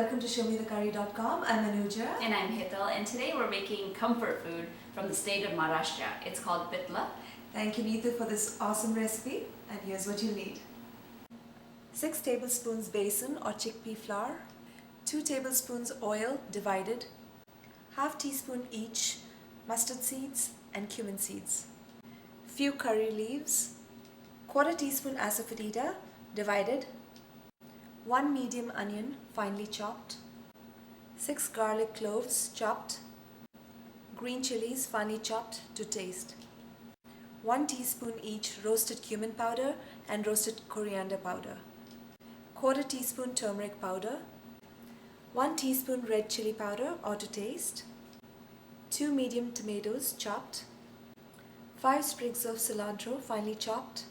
welcome to ShowMeTheCurry.com. I'm Anuja. And I'm Pitla, and today we're making comfort food from the state of Maharashtra. It's called Pitla. Thank you, Neethu, for this awesome recipe, and here's what you need. 6 tablespoons besan or chickpea flour, 2 tablespoons oil divided, half teaspoon each mustard seeds and cumin seeds, few curry leaves, quarter teaspoon asafoetida divided, 1 medium onion finely chopped, 6 garlic cloves chopped, green chilies finely chopped to taste, 1 teaspoon each roasted cumin powder and roasted coriander powder, quarter teaspoon turmeric powder, 1 teaspoon red chili powder or to taste, 2 medium tomatoes chopped, 5 sprigs of cilantro finely chopped,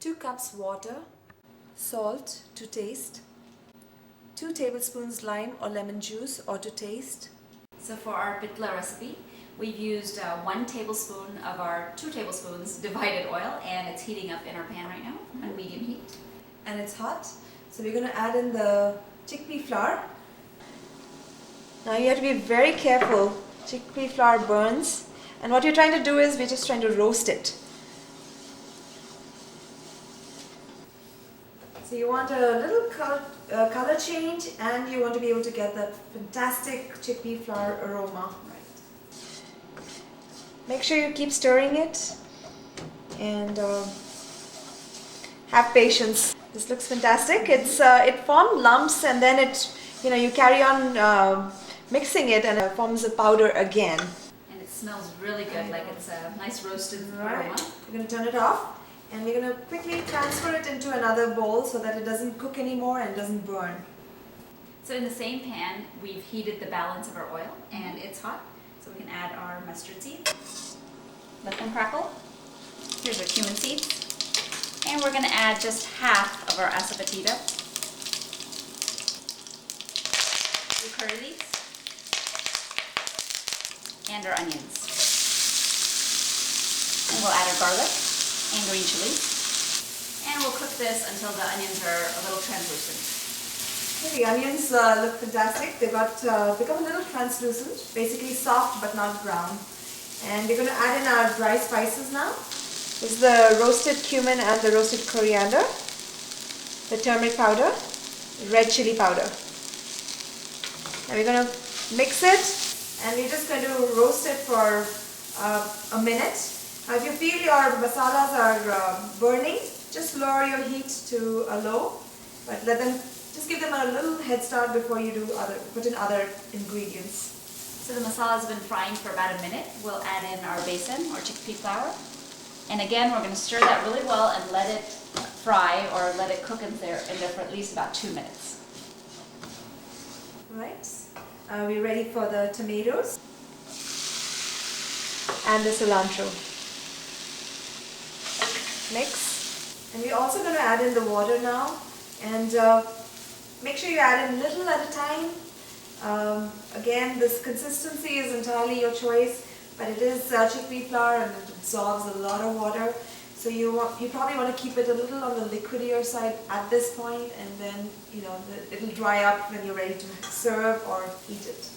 2 cups water, salt to taste, 2 tablespoons lime or lemon juice or to taste. So for our Pitla recipe, we've used 1 tablespoon of our 2 tablespoons divided oil, and it's heating up in our pan right now on medium heat. And it's hot, so we're going to add in the chickpea flour. Now you have to be very careful. Chickpea flour burns, and what you're trying to do is we're just trying to roast it. So you want a little color change, and you want to be able to get that fantastic chickpea flour aroma. Right. Make sure you keep stirring it, and have patience. This looks fantastic. It formed lumps, and then you carry on mixing it, and it forms a powder again. And it smells really good, like it's a nice roasted aroma. Right. We're going to turn it off, and we're going to quickly transfer it into another bowl so that it doesn't cook anymore and doesn't burn. So in the same pan, we've heated the balance of our oil, and it's hot, so we can add our mustard seeds. Let them crackle. Here's our cumin seeds. And we're going to add just half of our asafoetida, few curry leaves, and our onions. And we'll add our garlic and green chilies. And we'll cook this until the onions are a little translucent. Okay, the onions look fantastic. They've become a little translucent, basically soft but not brown. And we're going to add in our dry spices now. This is the roasted cumin and the roasted coriander, the turmeric powder, red chili powder. And we're going to mix it, and we're just going to roast it for a minute. Now if you feel your masalas are burning, just lower your heat to a low, but just give them a little head start before you put in other ingredients. So the masala has been frying for about a minute. We'll add in our besan or chickpea flour. And again, we're going to stir that really well and let it fry or let it cook in there for at least about 2 minutes. Right. We're ready for the tomatoes and the cilantro. Mix. And we're also going to add in the water now. And make sure you add in little at a time. Again, this consistency is entirely your choice, but it is chickpea flour and it absorbs a lot of water. So you probably want to keep it a little on the liquidier side at this point, and then it'll dry up when you're ready to serve or eat it.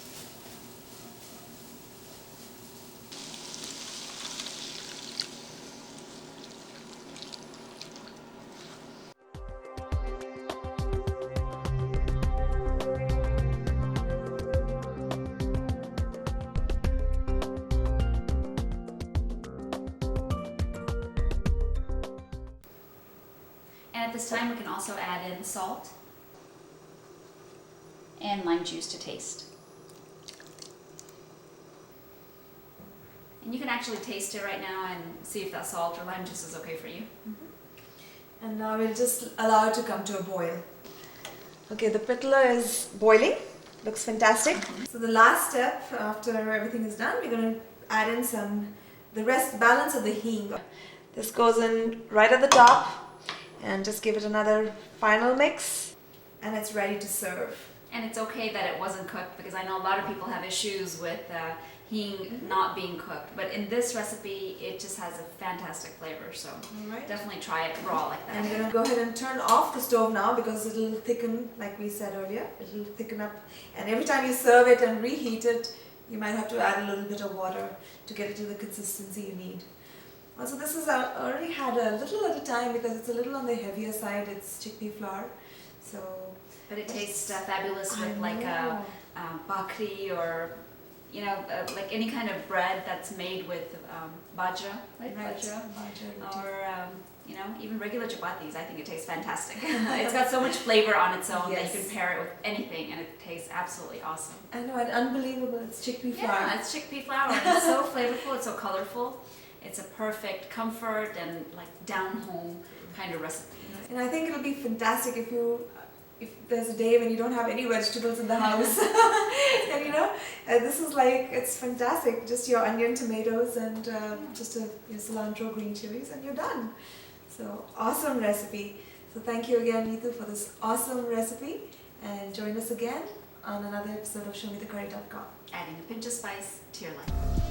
And at this time, we can also add in salt and lime juice to taste. And you can actually taste it right now and see if that salt or lime juice is okay for you. And now we'll just allow it to come to a boil. Okay, the pitla is boiling. Looks fantastic. So the last step after everything is done, we're going to add in the balance of the hing. This goes in right at the top, and just give it another final mix, and it's ready to serve. And it's okay that it wasn't cooked, because I know a lot of people have issues with hing not being cooked. But in this recipe, it just has a fantastic flavor. So definitely try it raw like that. I'm going to go ahead and turn off the stove now because it'll thicken, like we said earlier. It'll thicken up, and every time you serve it and reheat it, you might have to add a little bit of water to get it to the consistency you need. Also, this is already had a little at a time because it's a little on the heavier side. It's chickpea flour, so. But it tastes fabulous with like a Bhakri, or like any kind of bread that's made with bajra, right? Bajra. Or even regular chapatis. I think it tastes fantastic. It's got so much flavor on its own that you can pair it with anything, and it tastes absolutely awesome. I know, and unbelievable. It's chickpea flour. Yeah, it's chickpea flour, and it's so flavorful. It's so colorful. It's a perfect comfort and like down home kind of recipe. And I think it'll be fantastic if there's a day when you don't have any vegetables in the house. And this is like, it's fantastic. Just your onion, tomatoes, and just your cilantro, green chilies, and you're done. So awesome recipe. So thank you again, Neetu, for this awesome recipe. And join us again on another episode of ShowMeTheCurry.com. Adding a pinch of spice to your life.